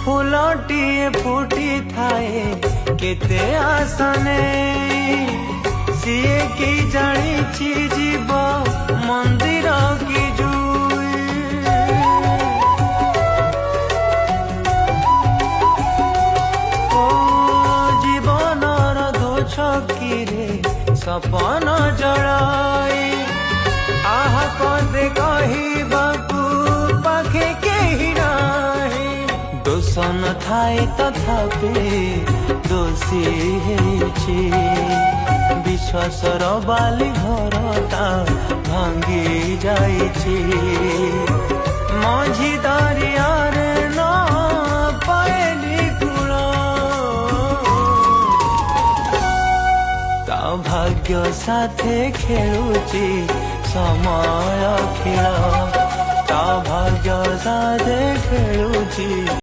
फुलटिए फुटी थाए केते आसने सीए की जानी जीव मंदिर की जुई ओ जीवनर दो छकीरे सपन जड़ाई आह कदे कहबाकू पाखे केही नाही दोष न थाए तथापि दोषी हेछि विश्वासर बाली घरटा भांगी जाइछि मझी दरियारे न पाएली कूल ता भाग्य साथे खेलुछि समय खेल ता भाग्य साथे खेलुछि।